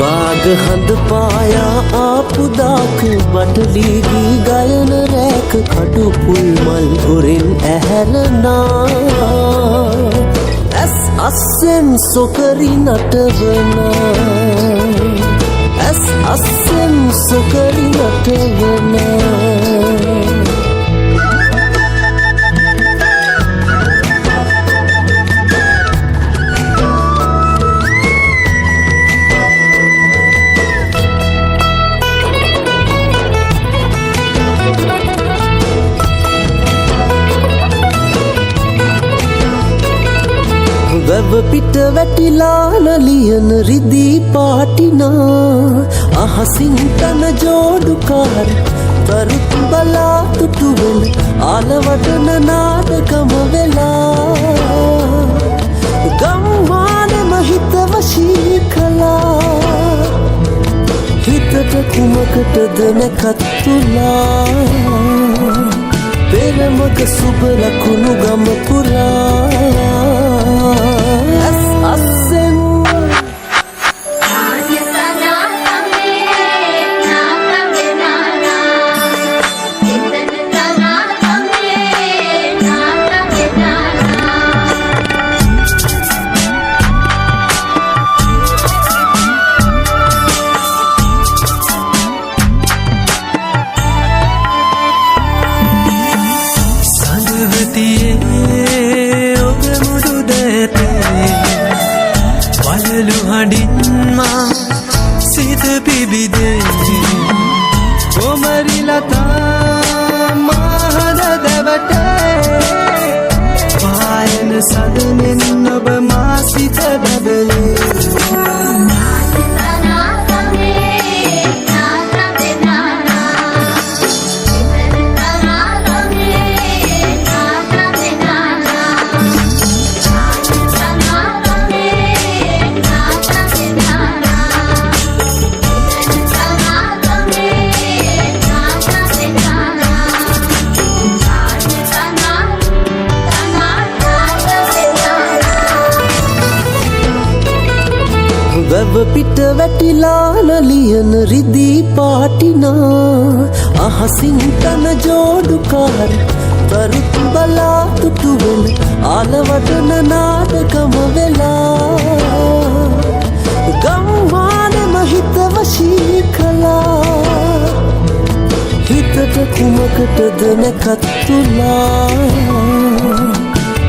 बाग हंद पाया आपुदाक बटलीगी गायन रैक खडु पुलमल उरिन ඇහැරනා ඇස් අස්සෙන් සොකරි නටවනා ඇස් අස්සෙන් සොකරි නටවනා වැව පිට වැටිලා නලියන රිදී පාටිනා අහසින් තන ජෝඩුකාර තරුත් බලා තුටුවල ආලවටන නාටකම වෙලා ගම්මානම හිත වශී කළා හිතට කුමකටද නැකත්තුලා පෙරමග සුබ ලකුණු ගම පුරා ඇස් අස්සෙන් වැව පිට වැටිලා නලියන රිදී පාටිනා අහසින් තන ජෝඩුකාර තරුත් බලා තුටුවල ආලවටන නාටකම වෙලා ගම්මානම හිත වශී කළා හිතට කුමකටද නැකත්තුලා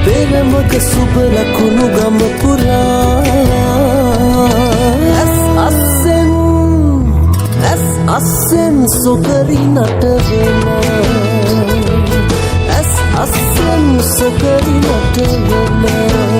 පෙරමග සුබ ලකුණු ගම පුරා අස්සෙන් සොකරි නටවනා ඇස් අස්සෙන් සොකරි නටවනා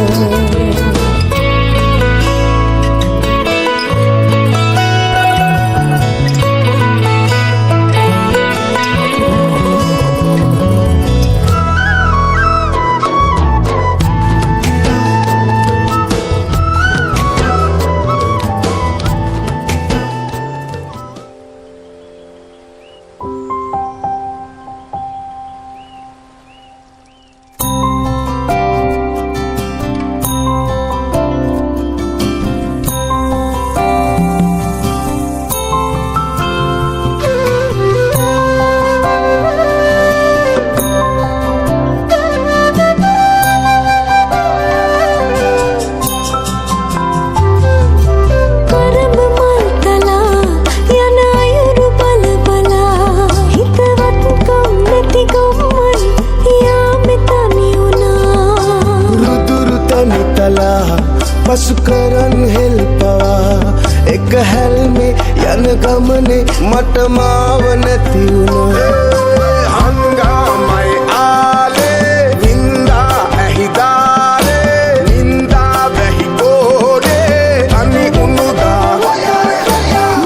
පසු කරන් හෙල්පවා එක හැල්මේ යන ගමනේ මට මාව නැති වුණා හංගාමයි ආලේ වින්දා ඇහිදාලේ නින්දා වැහි ගෝඩේ අනි උනුදා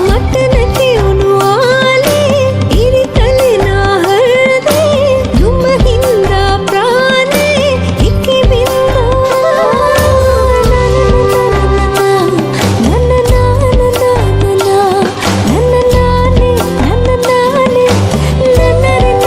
මට නැති උණු ආලේ ඉරිතලේ නාහරදේ දුම හින්දා ප්‍රාණේ ඉකි බින්දා na na na na na na na na na na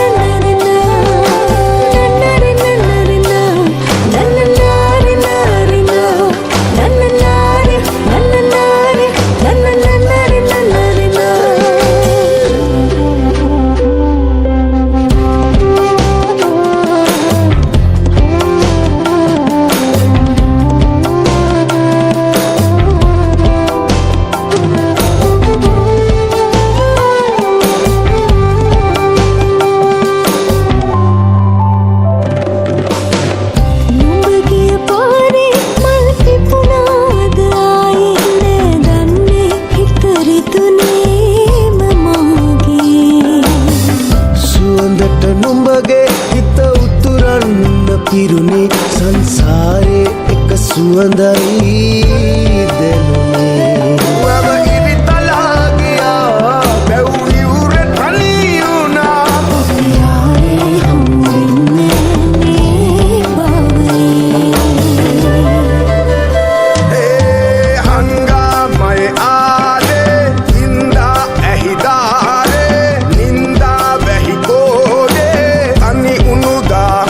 සුවඳයි දැනුනේ වැව ඉරිතලා ගියා බැව් ඉවුර තනි වුණා යාරේ හම්බෙන්නේ ඒ හංගාමයි ආලේ නින්දා ඇහිදාලේ නින්දා බැහි කෝඩේ අනි උනුදා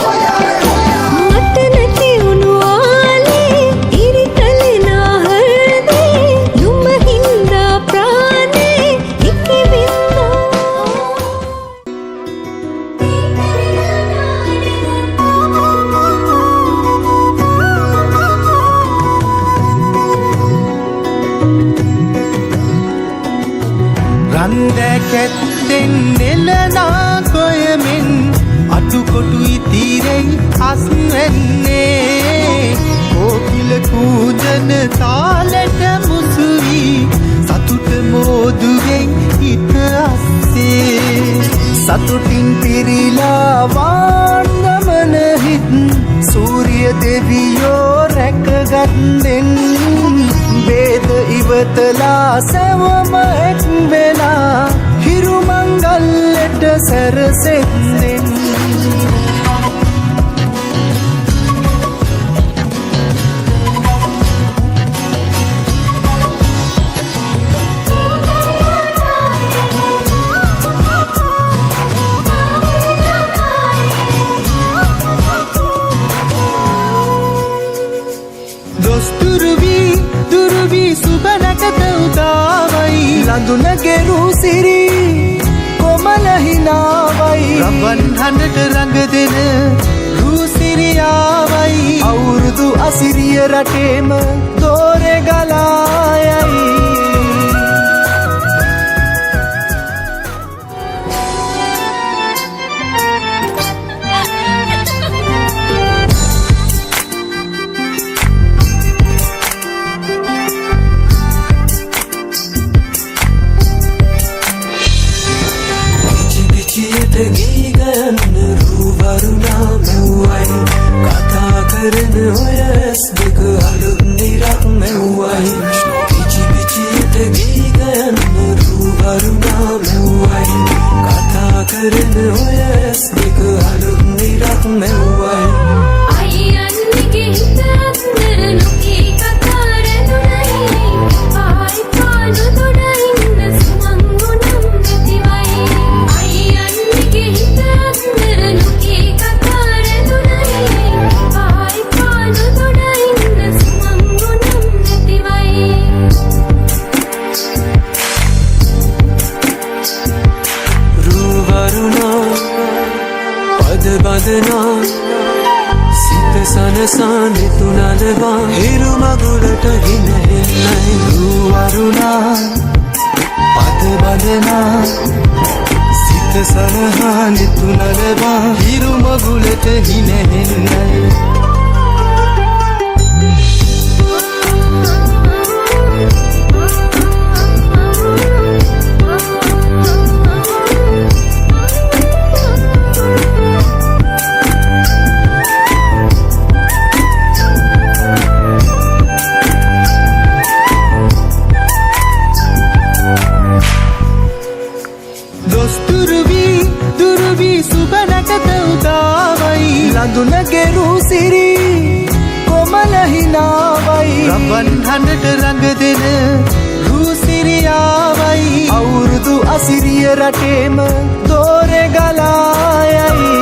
මට නැති උණු ආලේ ඉරිතලේ නාහරදේ නුඹ හින්දා ප්‍රාණේ එකේ රන්දැකැත්තෙන් නෙලනා කොයමෙන් අටුකොටුයි තීරෙයි අස්වැන්නේ කෝකිල කූජන තාලට මුසුවී සතුට මෝදුවෙන් හිත අස්සේ සතුටින් පිරිලා වාන්ගමන හිත් සූරිය දෙවියෝ රැකගත්දෙන් බේද ඉවතලා සැවම එක් වෙලා හිරු මංගල්ලට සැරසෙත්දෙන් දුරුවී සුබනකත උදාවයි ලඳුනගේ රූසිරි කොමල හිනාවයි රබන් හඬට රඟ දෙන රූසිරියාවයි අවුරුදු අසිරිය රටේම දෝරෙ ගලායයි ගී ගයන්න රූවරුණා මෙව්වයි කතා කරන ඔය ඇස් දෙක අලුත් නිරක් මෙව්වයි පිචි පිචියට ගී ගයන්න රූවරුණා මෙව්වයි කතා කරන ඔය ඇස් දෙක අලුත් නිරක් මෙව්වයි අයියන්ගේ හිතක් නරනුකී කතාරදුනයි ආයි පානු දුනයින්න සුමංගුනම් නැතිවයි අයියන්ගේ හිතක් නරනුකී කතාරදුනයි ආයි පානු දුනයින්න සුමංගුනම් නැතිවයි රූවරුණා පද බදනා සිත සනසා නිතුනලවා හිරු මගුලට හිනහෙන්නයි රූවරුණා පද බදනා සිත සනහා නිතුනලවා හිරු මගුලට හිනහෙන්නයි දුරුවී සුබනකත උදාවයි ලඳුනගේ රූසිරි කොමල හිනාවයි රබන් හඬට රඟ දෙන රූසිරියාවයි අවුරුදු අසිරිය රටේම දෝරෙ ගලායයි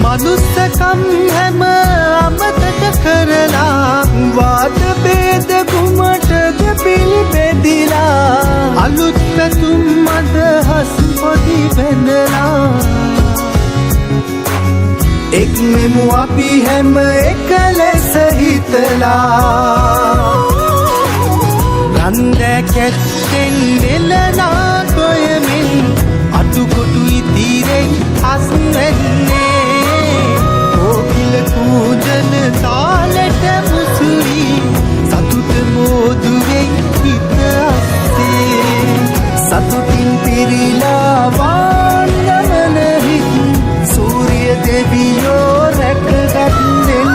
මනුස්සකම් හැම අමතක කරලා වාද බේද කුමටද පිළිපෙදිලා අලුත් පැතුම් අදහස් පොඩි බැඳලා එක් මෙමු අපි හැම එක ලෙස හිත ඉවතලා රන්ද කැත්තෙන් දෙලනා කොයමින් අතුකොටු ඉතිරෙයි අස්වැන්නේ කෝකිල කූජන තාලට මුසුරි සතුට මෝදුවෙයි හිත අස්සේ සතුටින් පිරිලා වාන්නවන හිත් සූරිය දෙවියෝ රැකගත්තෙන්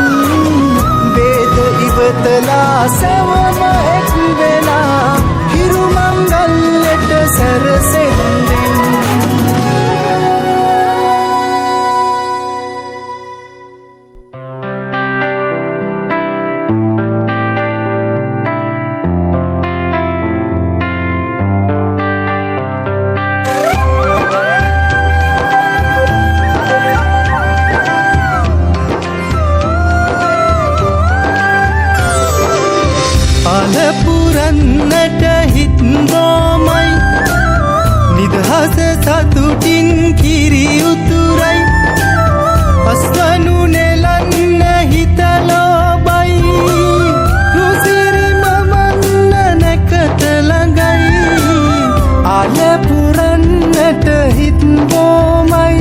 වේද ඉවතලා සැවම එක් වෙලා හිරු මංගල්ලට සැරසෙන්නෙන් පලපුරන්නට හිත් බෝමයි නිදහස සතුටින් කිරි උතුරයි පස්වනු නෙලන්න හිත ලෝබයි රුසිරි මමන්න නැකත ළඟයි අලපුරන්නට හිත් බෝමයි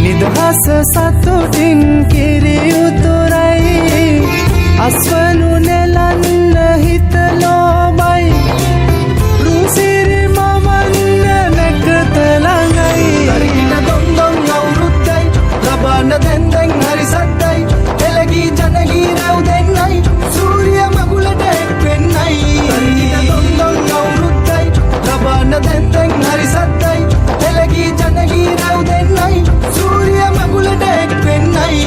නිදහස සතුටින් කිරි උතුරයි අස්වනු නෙලන්න හිත ලෝබයි රුසිරි මමන්න නැකත ළඟයි දරින දොන්දොන් අවුරුද්දයි ලබන්න දැන්දැන් හරි සද්දයි එළගී ජනගී රැව් දෙන්නයි සූරිය මගුලට එක් වෙන්නයි දරින දොන්දොන් අවුරුද්දයි ලබන්න දැන්දැන් හරි සද්දයි එළගී ජනගී රැව් දෙන්නයි සූරිය මගුලට එක් වෙන්නයි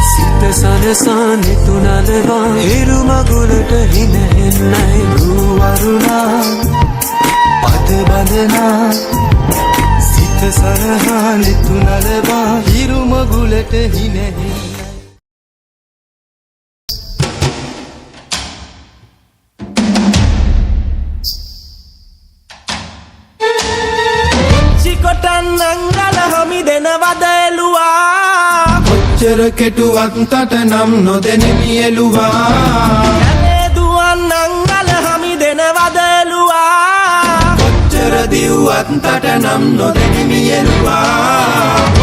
සිත සනසානෙ තුනලවා හිරු මගුලට හිනහෙන්නයි ගුවරුණා පද බඳනා සිත සරහානෙ තුනලවා හිරු මගුලට හිනහෙන්නයි චිකොටන් නංගල හමි දෙනවද එළුවා කොච්චර කෙටුවක් තට නම් නොදෙනෙමි එළුවා ඇනේ දුවන් නංගල හමි දෙනවද එළුවා කොච්චර දිව්වත් තට නම් නොදෙනෙමි එළුවා